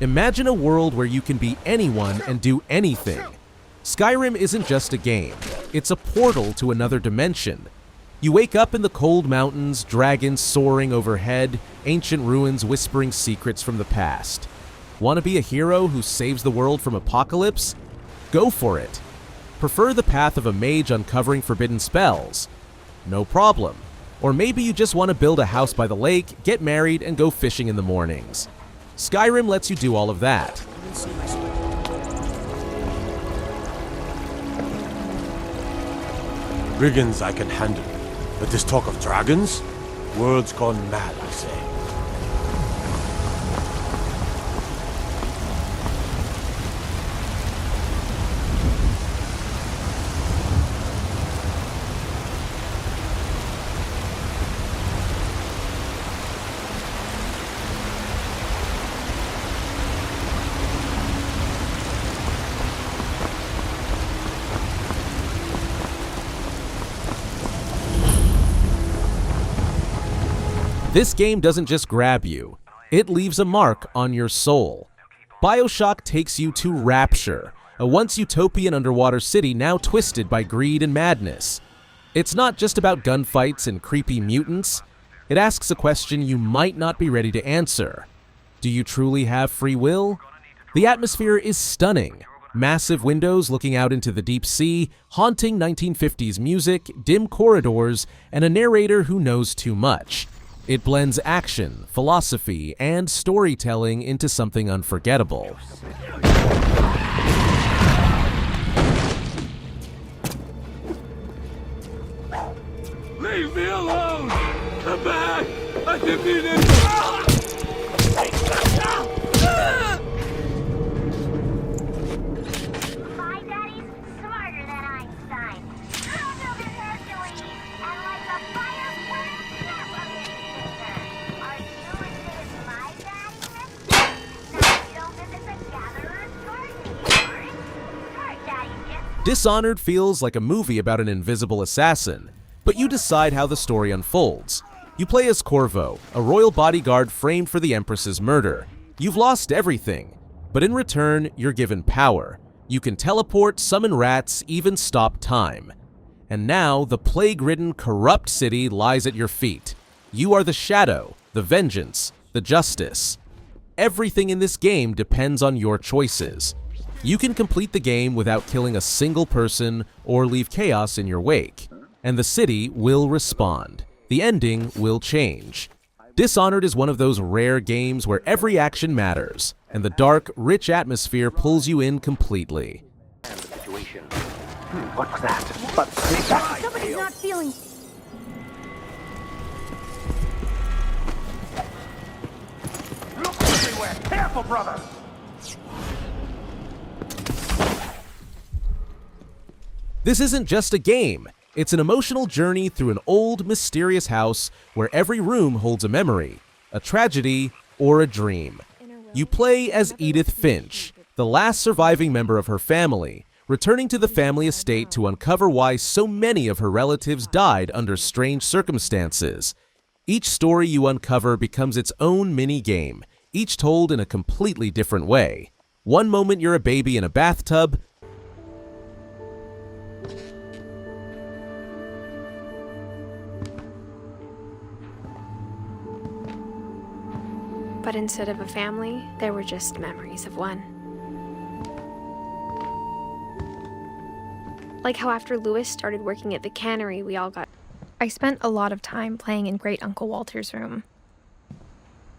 Imagine a world where you can be anyone and do anything. Skyrim isn't just a game, it's a portal to another dimension. You wake up in the cold mountains, dragons soaring overhead, ancient ruins whispering secrets from the past. Want to be a hero who saves the world from apocalypse? Go for it. Prefer the path of a mage uncovering forbidden spells? No problem. Or maybe you just want to build a house by the lake, get married, and go fishing in the mornings. Skyrim lets you do all of that. Brigands I can handle, but this talk of dragons? World's gone mad, I say. This game doesn't just grab you, it leaves a mark on your soul. BioShock takes you to Rapture, a once utopian underwater city now twisted by greed and madness. It's not just about gunfights and creepy mutants, it asks a question you might not be ready to answer. Do you truly have free will? The atmosphere is stunning. Massive windows looking out into the deep sea, haunting 1950s music, dim corridors, and a narrator who knows too much. It blends action, philosophy, and storytelling into something unforgettable. Leave me alone! Come back! I didn't mean it! My daddy's smarter than Einstein. Stronger than Hercules, and like a firefly snap of his finger. Are you as good as my daddy, mister? Now you don't visit the gatherer's garden anymore. Smart daddy gets Dishonored feels like a movie about an invisible assassin, but you decide how the story unfolds. You play as Corvo, a royal bodyguard framed for the Empress's murder. You've lost everything, but in return, you're given power. You can teleport, summon rats, even stop time. And now, the plague-ridden, corrupt city lies at your feet. You are the shadow, the vengeance, the justice. Everything in this game depends on your choices. You can complete the game without killing a single person or leave chaos in your wake. And the city will respond. The ending will change. Dishonored is one of those rare games where every action matters, and the dark, rich atmosphere pulls you in completely. What was that? But Somebody's not feeling. look everywhere! Careful, brother! This isn't just a game. It's an emotional journey through an old, mysterious house where every room holds a memory, a tragedy, or a dream. You play as Edith Finch, the last surviving member of her family, returning to the family estate to uncover why so many of her relatives died under strange circumstances. Each story you uncover becomes its own mini-game, each told in a completely different way. One moment you're a baby in a bathtub, But instead of a family, there were just memories of one. Like how after Lewis started working at the cannery, we all got... I spent a lot of time playing in Great Uncle Walter's room.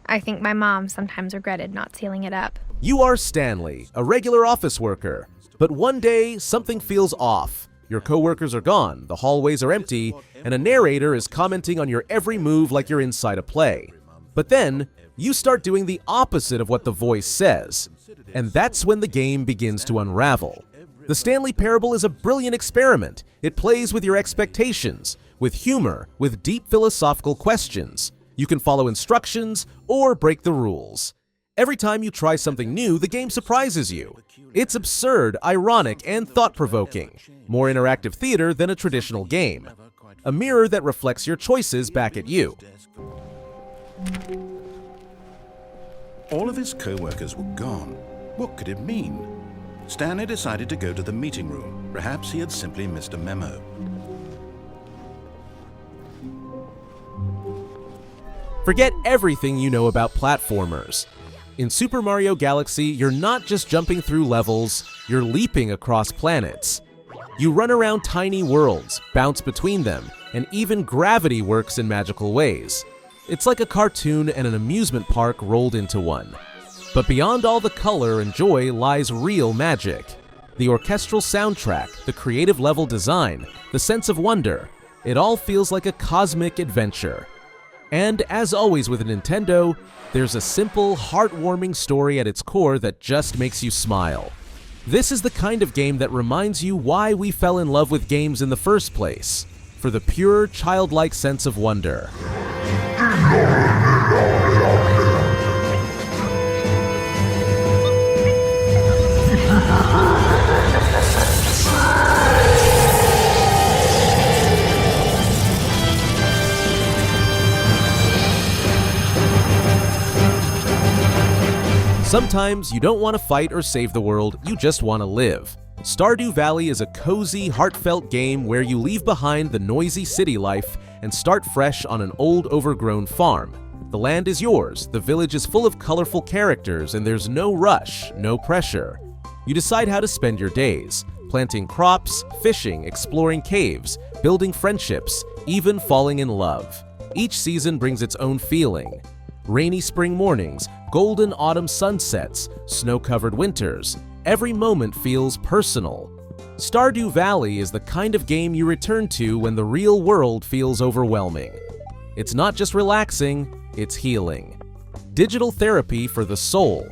I think my mom sometimes regretted not sealing it up. You are Stanley, a regular office worker. But one day, something feels off. Your coworkers are gone, the hallways are empty, and a narrator is commenting on your every move like you're inside a play. But then, you start doing the opposite of what the voice says. And that's when the game begins to unravel. The Stanley Parable is a brilliant experiment. It plays with your expectations, with humor, with deep philosophical questions. You can follow instructions or break the rules. Every time you try something new, the game surprises you. It's absurd, ironic, and thought-provoking. More interactive theater than a traditional game. A mirror that reflects your choices back at you. All of his co-workers were gone. What could it mean? Stanley decided to go to the meeting room. Perhaps he had simply missed a memo. Forget everything you know about platformers. In Super Mario Galaxy, you're not just jumping through levels, you're leaping across planets. You run around tiny worlds, bounce between them, and even gravity works in magical ways. It's like a cartoon and an amusement park rolled into one. But beyond all the color and joy lies real magic. The orchestral soundtrack, the creative level design, the sense of wonder, it all feels like a cosmic adventure. And as always with Nintendo, there's a simple, heartwarming story at its core that just makes you smile. This is the kind of game that reminds you why we fell in love with games in the first place, for the pure, childlike sense of wonder. Sometimes you don't want to fight or save the world, you just want to live. Stardew Valley is a cozy, heartfelt game where you leave behind the noisy city life and start fresh on an old, overgrown farm. The land is yours, the village is full of colorful characters, and there's no rush, no pressure. You decide how to spend your days, planting crops, fishing, exploring caves, building friendships, even falling in love. Each season brings its own feeling. Rainy spring mornings, golden autumn sunsets, snow-covered winters. Every moment feels personal. Stardew Valley is the kind of game you return to when the real world feels overwhelming. It's not just relaxing, it's healing. Digital therapy for the soul.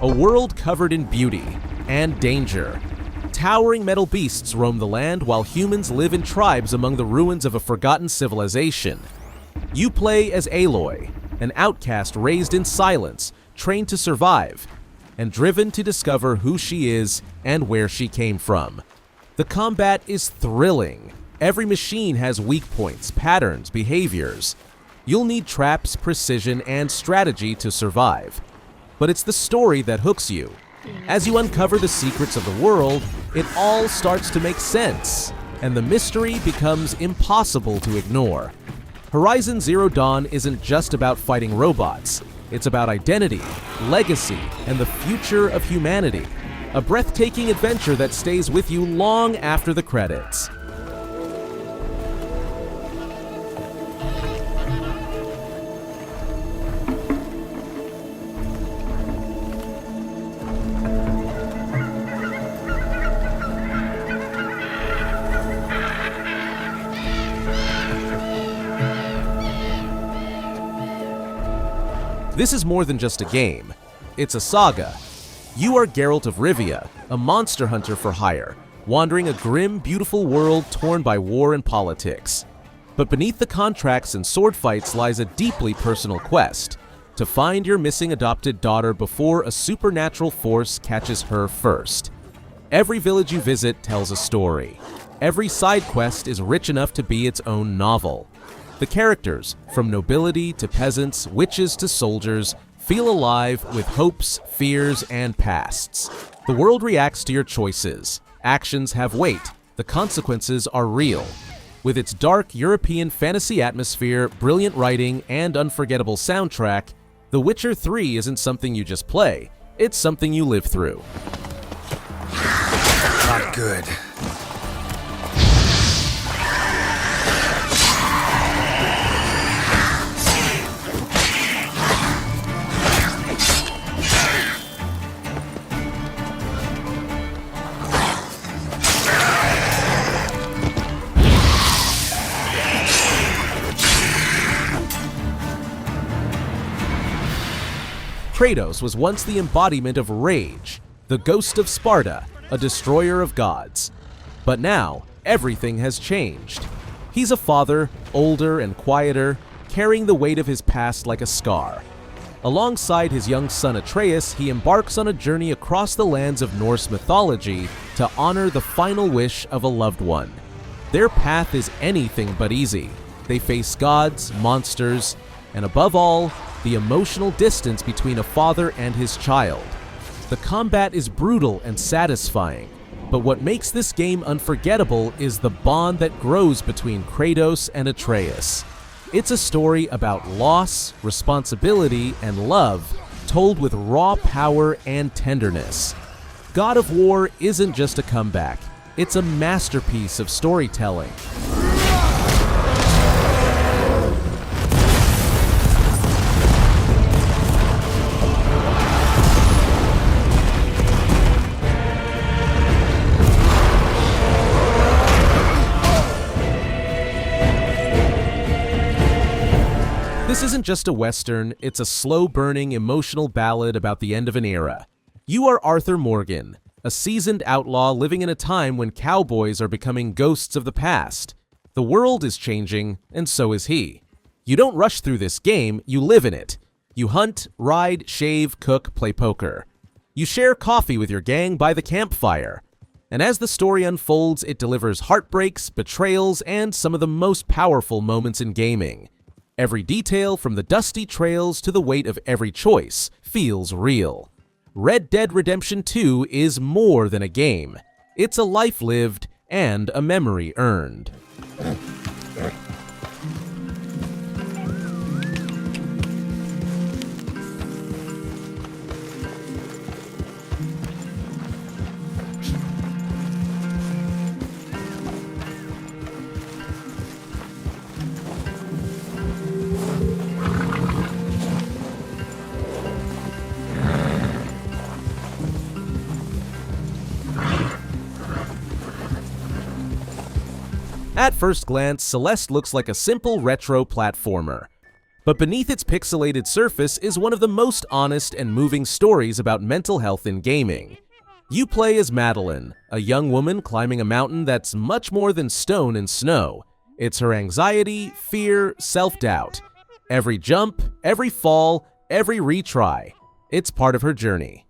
A world covered in beauty and danger. Towering metal beasts roam the land while humans live in tribes among the ruins of a forgotten civilization. You play as Aloy, an outcast raised in silence, trained to survive, and driven to discover who she is and where she came from. The combat is thrilling. Every machine has weak points, patterns, behaviors. You'll need traps, precision, and strategy to survive. But it's the story that hooks you. As you uncover the secrets of the world, it all starts to make sense, and the mystery becomes impossible to ignore. Horizon Zero Dawn isn't just about fighting robots. It's about identity, legacy, and the future of humanity. A breathtaking adventure that stays with you long after the credits. This is more than just a game. It's a saga. You are Geralt of Rivia, a monster hunter for hire, wandering a grim, beautiful world torn by war and politics. But beneath the contracts and sword fights lies a deeply personal quest, to find your missing adopted daughter before a supernatural force catches her first. Every village you visit tells a story. Every side quest is rich enough to be its own novel. The characters, from nobility to peasants, witches to soldiers, feel alive with hopes, fears, and pasts. The world reacts to your choices. Actions have weight. The consequences are real. With its dark European fantasy atmosphere, brilliant writing, and unforgettable soundtrack, The Witcher 3 isn't something you just play. It's something you live through. Not good. Kratos was once the embodiment of rage, the ghost of Sparta, a destroyer of gods. But now, everything has changed. He's a father, older and quieter, carrying the weight of his past like a scar. Alongside his young son Atreus, he embarks on a journey across the lands of Norse mythology to honor the final wish of a loved one. Their path is anything but easy. They face gods, monsters, and above all, the emotional distance between a father and his child. The combat is brutal and satisfying, but what makes this game unforgettable is the bond that grows between Kratos and Atreus. It's a story about loss, responsibility, and love, told with raw power and tenderness. God of War isn't just a comeback, it's a masterpiece of storytelling. This isn't just a Western, it's a slow-burning, emotional ballad about the end of an era. You are Arthur Morgan, a seasoned outlaw living in a time when cowboys are becoming ghosts of the past. The world is changing, and so is he. You don't rush through this game, you live in it. You hunt, ride, shave, cook, play poker. You share coffee with your gang by the campfire. And as the story unfolds, it delivers heartbreaks, betrayals, and some of the most powerful moments in gaming. Every detail, from the dusty trails to the weight of every choice, feels real. Red Dead Redemption 2 is more than a game. It's a life lived and a memory earned. At first glance, Celeste looks like a simple retro platformer. But beneath its pixelated surface is one of the most honest and moving stories about mental health in gaming. You play as Madeline, a young woman climbing a mountain that's much more than stone and snow. It's her anxiety, fear, self-doubt. Every jump, every fall, every retry. It's part of her journey.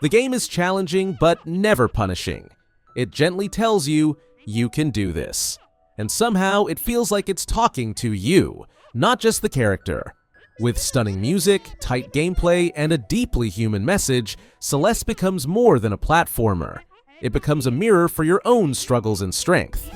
The game is challenging but never punishing. It gently tells you, you can do this. And somehow it feels like it's talking to you, not just the character. With stunning music, tight gameplay, and a deeply human message, Celeste becomes more than a platformer. It becomes a mirror for your own struggles and strength.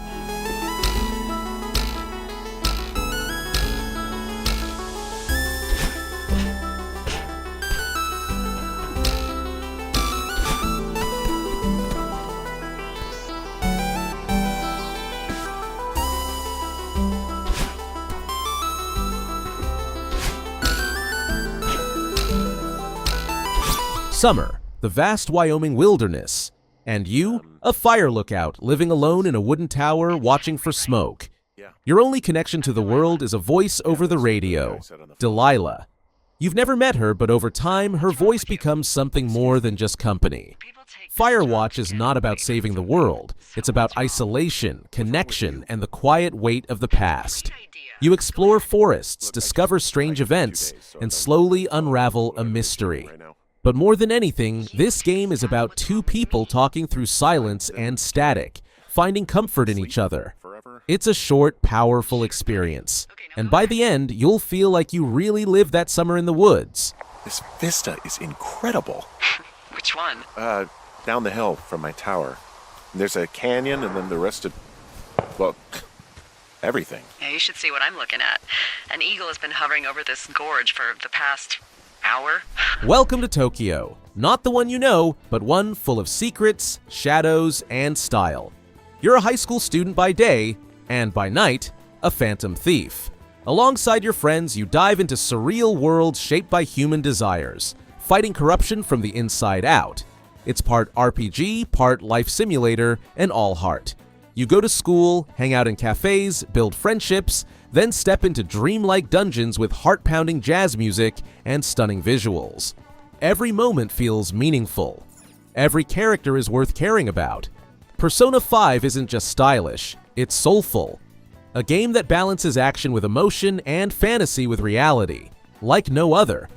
Summer, the vast Wyoming wilderness. And you, a fire lookout living alone in a wooden tower watching for smoke. Your only connection to the world is a voice over the radio, Delilah. You've never met her, but over time, her voice becomes something more than just company. Firewatch is not about saving the world. It's about isolation, connection, and the quiet weight of the past. You explore forests, discover strange events, and slowly unravel a mystery. But more than anything, this game is about two people talking through silence and static, finding comfort in each other. It's a short, powerful experience. And by the end, you'll feel like you really lived that summer in the woods. This vista is incredible. Which one? Down the hill from my tower. There's a canyon and then the rest of, well, everything. Yeah, you should see what I'm looking at. An eagle has been hovering over this gorge for the past hour. Welcome to Tokyo. Not the one you know, but one full of secrets, shadows, and style. You're a high school student by day, and by night, a phantom thief. Alongside your friends, you dive into surreal worlds shaped by human desires, fighting corruption from the inside out. It's part RPG, part life simulator, and all heart. You go to school, hang out in cafes, build friendships, then step into dreamlike dungeons with heart-pounding jazz music and stunning visuals. Every moment feels meaningful. Every character is worth caring about. Persona 5 isn't just stylish, it's soulful. A game that balances action with emotion and fantasy with reality, like no other.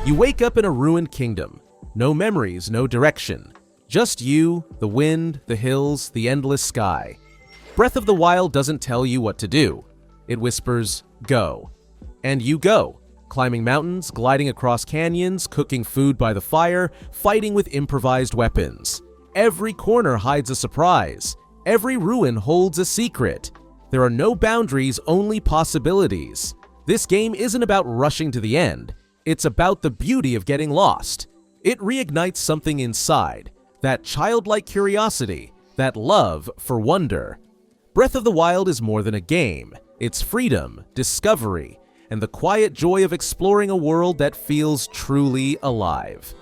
You wake up in a ruined kingdom. No memories, no direction. Just you, the wind, the hills, the endless sky. Breath of the Wild doesn't tell you what to do. It whispers, go. And you go, climbing mountains, gliding across canyons, cooking food by the fire, fighting with improvised weapons. Every corner hides a surprise. Every ruin holds a secret. There are no boundaries, only possibilities. This game isn't about rushing to the end. It's about the beauty of getting lost. It reignites something inside, that childlike curiosity, that love for wonder. Breath of the Wild is more than a game. It's freedom, discovery, and the quiet joy of exploring a world that feels truly alive.